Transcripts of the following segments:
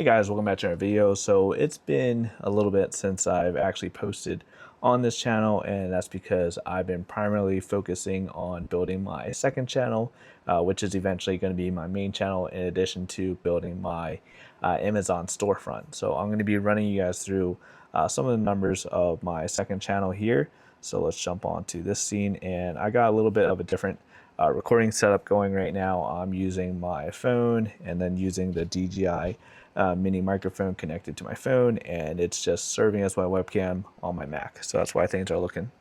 Hey guys, welcome back to our video. So it's been a little bit since I've actually posted on this channel, and that's because I've been primarily focusing on building my second channel, which is eventually going to be my main channel, in addition to building my Amazon storefront. So I'm going to be running you guys through some of the numbers of my second channel here. So let's jump on to this scene, and I got a little bit of a different recording setup going right now. I'm using my phone and then using the DJI mini microphone connected to my phone, and it's just serving as my webcam on my Mac. So that's why things are looking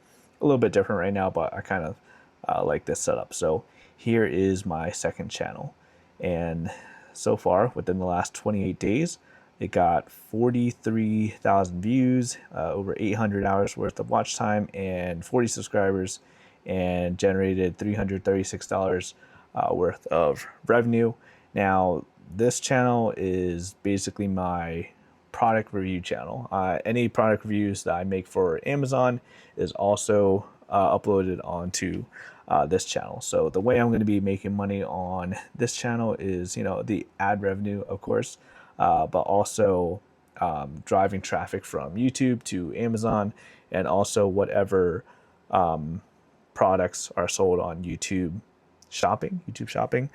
a little bit different right now, but I kind of like this setup. So here is my second channel, and so far within the last 28 days it got 43,000 views, over 800 hours worth of watch time, and 40 subscribers, and generated $336 worth of revenue. Now this channel is basically my product review channel. Any product reviews that I make for Amazon is also uploaded onto this channel. So the way I'm going to be making money on this channel is, the ad revenue, of course, but also driving traffic from YouTube to Amazon, and also whatever products are sold on YouTube shopping.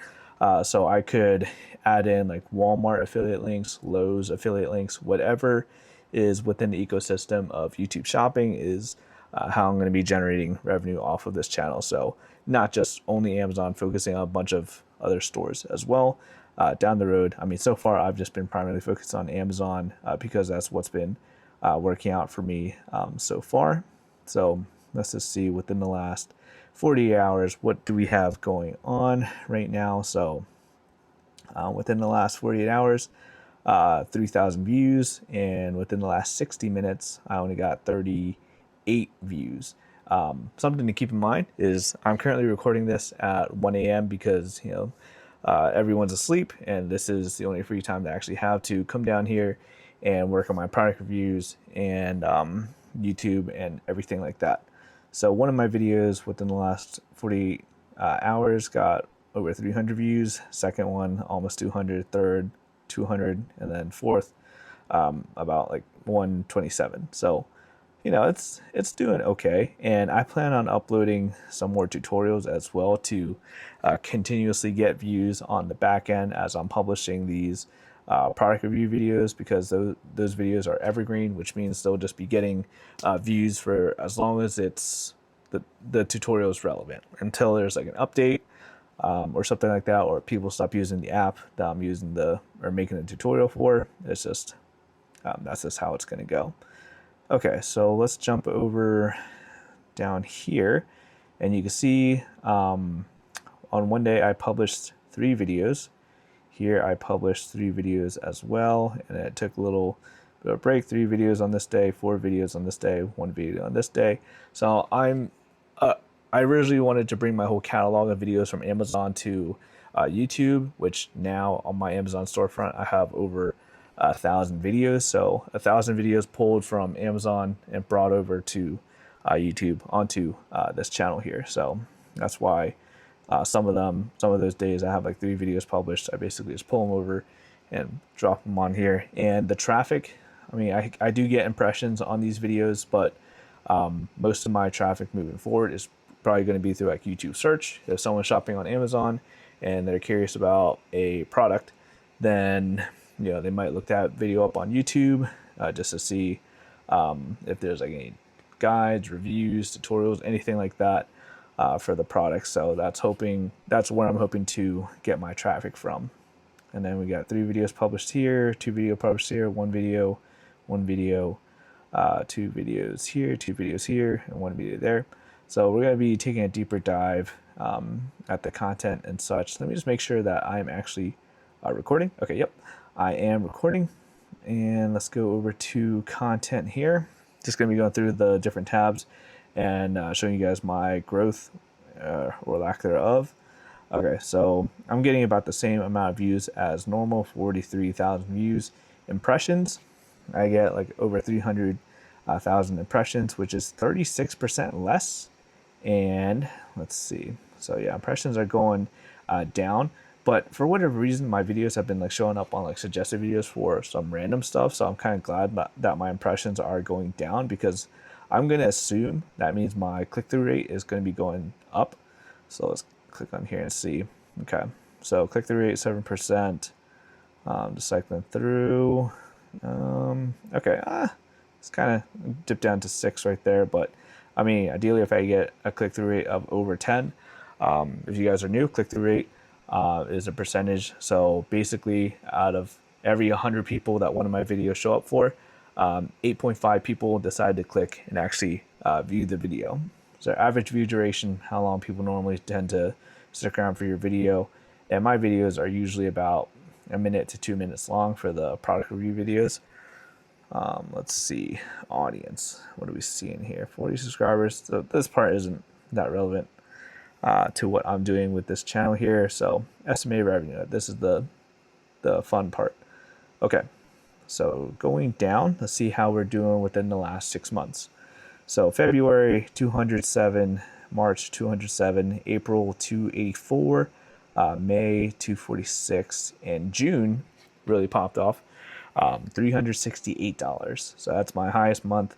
So I could add in like Walmart affiliate links, Lowe's affiliate links, whatever is within the ecosystem of YouTube shopping is how I'm going to be generating revenue off of this channel. So not just only Amazon, focusing on a bunch of other stores as well down the road. I mean, so far I've just been primarily focused on Amazon because that's what's been working out for me so far. So let's just see within the last 48 hours, what do we have going on right now? So within the last 48 hours, 3,000 views, and within the last 60 minutes, I only got 38 views. Something to keep in mind is I'm currently recording this at 1 a.m. because, everyone's asleep, and this is the only free time that I actually have to come down here and work on my product reviews and YouTube and everything like that. So one of my videos within the last 48 hours got over 300 views. Second one, almost 200. Third, 200. And then fourth, about like 127. So, it's doing okay. And I plan on uploading some more tutorials as well to continuously get views on the back end as I'm publishing these product review videos, because those videos are evergreen, which means they'll just be getting views for as long as it's the tutorial is relevant, until there's like an update or something like that, or people stop using the app that I'm using or making a tutorial for. It's just that's just how it's going to go. Okay, so let's jump over down here, and you can see on one day I published 3 videos. Here I published 3 videos as well, and it took a little bit of a break. 3 videos on this day, 4 videos on this day, 1 video on this day. So I originally wanted to bring my whole catalog of videos from Amazon to YouTube, which now on my Amazon storefront I have over 1,000 videos. So 1,000 videos pulled from Amazon and brought over to YouTube onto this channel here. So that's why some of those days I have like 3 videos published. I basically just pull them over and drop them on here. And the traffic, I mean, I do get impressions on these videos, but most of my traffic moving forward is probably going to be through like YouTube search. If someone's shopping on Amazon and they're curious about a product, then they might look that video up on YouTube just to see if there's like any guides, reviews, tutorials, anything like that for the product. So that's where I'm hoping to get my traffic from. And then we got 3 videos published here, 2 videos published here, 1 video, 2 videos here, 2 videos here, and 1 video there. So we're going to be taking a deeper dive at the content and such. Let me just make sure that I'm actually recording. Okay, yep, I am recording. And let's go over to content here. Just going to be going through the different tabs and showing you guys my growth or lack thereof. Okay, so I'm getting about the same amount of views as normal, 43,000 views. Impressions, I get like over 300,000 impressions, which is 36% less. And let's see, so yeah, impressions are going down, But for whatever reason, my videos have been like showing up on like suggested videos for some random stuff. So I'm kind of glad that my impressions are going down, because I'm going to assume that means my click-through rate is going to be going up. So let's click on here and see. Okay, so click-through rate 7%. Just cycling through. Okay, it's kind of dipped down to 6 right there. But I mean, ideally, if I get a click-through rate of over 10, if you guys are new, click-through rate is a percentage. So basically, out of every 100 people that one of my videos show up for, 8.5 people decide to click and actually view the video. So average view duration, how long people normally tend to stick around for your video. And my videos are usually about a minute to 2 minutes long for the product review videos. Let's see, audience. What are we seeing here? 40 subscribers. So this part isn't that relevant to what I'm doing with this channel here. So estimated revenue. This is the fun part. Okay, so going down, let's see how we're doing within the last 6 months. So February 207, March 207, April 284, May 246, and June really popped off, $368. So that's my highest month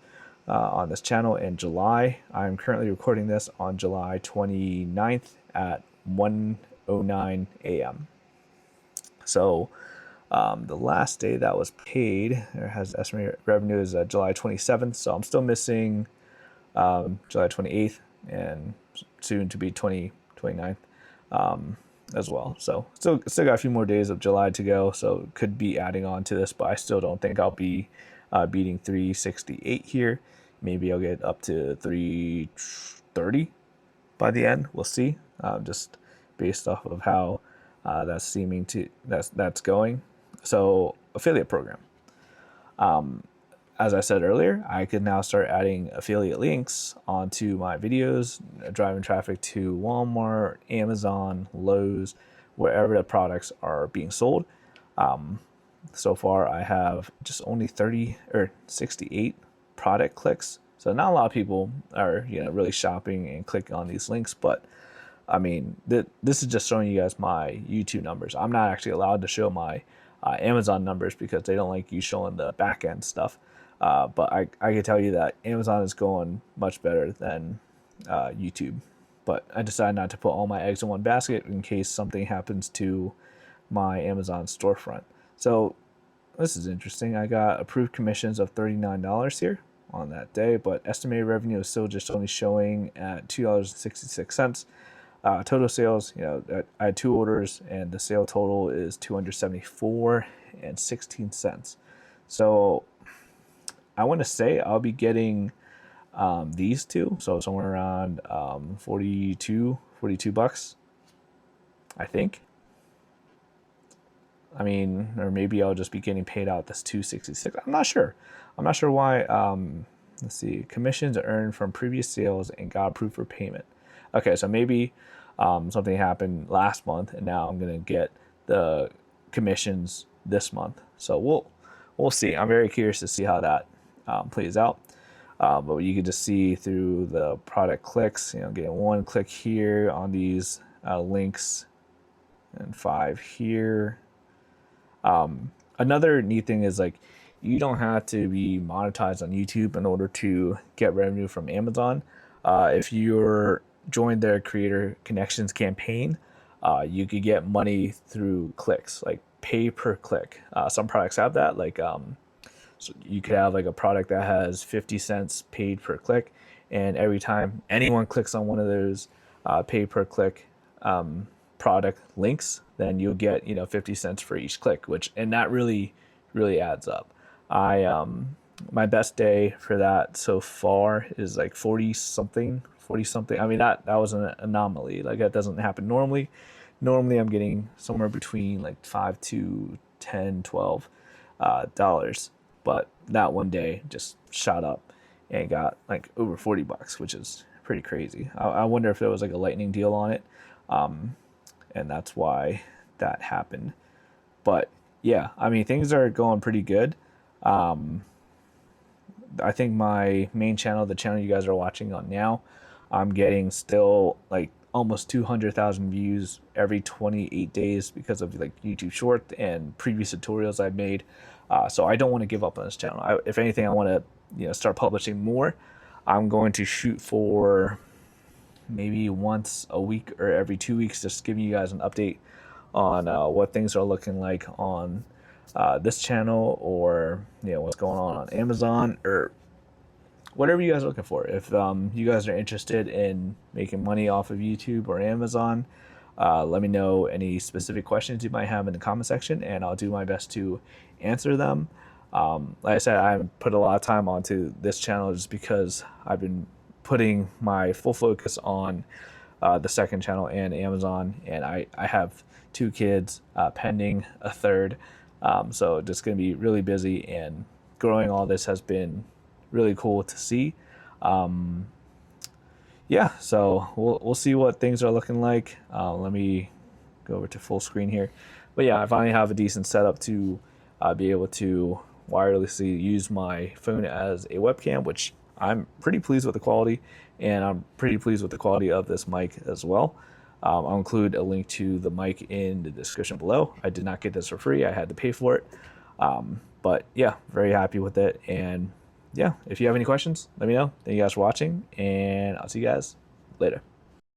on this channel. In July, I'm currently recording this on July 29th at 1:09 a.m. So the last day that was paid, or has estimated revenue, is July 27th. So I'm still missing July 28th and soon to be 29th as well. So still got a few more days of July to go. So could be adding on to this, but I still don't think I'll be beating 368 here. Maybe I'll get up to 330 by the end. We'll see. Just based off of how that's going. So affiliate program. As I said earlier, I could now start adding affiliate links onto my videos, driving traffic to Walmart, Amazon, Lowe's, wherever the products are being sold. So far, I have just only 68 product clicks. So not a lot of people are really shopping and clicking on these links, but I mean, this is just showing you guys my YouTube numbers. I'm not actually allowed to show my Amazon numbers because they don't like you showing the back end stuff. But I can tell you that Amazon is going much better than YouTube. But I decided not to put all my eggs in one basket in case something happens to my Amazon storefront. So this is interesting. I got approved commissions of $39 here on that day, but estimated revenue is still just only showing at $2.66. Total sales, I had 2 orders and the sale total is $274.16. So I want to say I'll be getting these two, so somewhere around 42 bucks, I think. I mean, or maybe I'll just be getting paid out this 266. I'm not sure why. Let's see, commissions earned from previous sales and got approved for payment. Okay, so maybe something happened last month and now I'm gonna get the commissions this month. So we'll see. I'm very curious to see how that plays out. But you can just see through the product clicks, getting 1 click here on these links and 5 here. Another neat thing is you don't have to be monetized on YouTube in order to get revenue from Amazon. If you're joined their creator connections campaign, you could get money through clicks, like pay per click. Some products have that, so you could have a product that has 50 cents paid per click, and every time anyone clicks on one of those pay per click product links, then you'll get 50 cents for each click, and that really adds up. My best day for that so far is 40 something. I mean, that was an anomaly. That doesn't happen normally. Normally I'm getting somewhere between $5 to $10, $12 but that one day just shot up and got over 40 bucks, which is pretty crazy. I wonder if there was a lightning deal on it, and that's why that happened. But yeah, I mean, things are going pretty good. I think my main channel, the channel you guys are watching on now, I'm getting still almost 200,000 views every 28 days because of like YouTube Short and previous tutorials I've made. So I don't want to give up on this channel. If anything, I want to start publishing more. I'm going to shoot for maybe once a week or every 2 weeks, just giving you guys an update on what things are looking like on this channel, or what's going on Amazon, or whatever you guys are looking for. If you guys are interested in making money off of YouTube or Amazon, let me know any specific questions you might have in the comment section, and I'll do my best to answer them. Like I said, I put a lot of time onto this channel just because I've been putting my full focus on the second channel and Amazon, and I have 2 kids, pending a third, so just going to be really busy, and growing all this has been really cool to see. Yeah, so we'll see what things are looking like. Let me go over to full screen here. But yeah, I finally have a decent setup to be able to wirelessly use my phone as a webcam, which I'm pretty pleased with the quality, and I'm pretty pleased with the quality of this mic as well. I'll include a link to the mic in the description below. I did not get this for free. I had to pay for it. But yeah, very happy with it. And yeah, if you have any questions, let me know. Thank you guys for watching, and I'll see you guys later.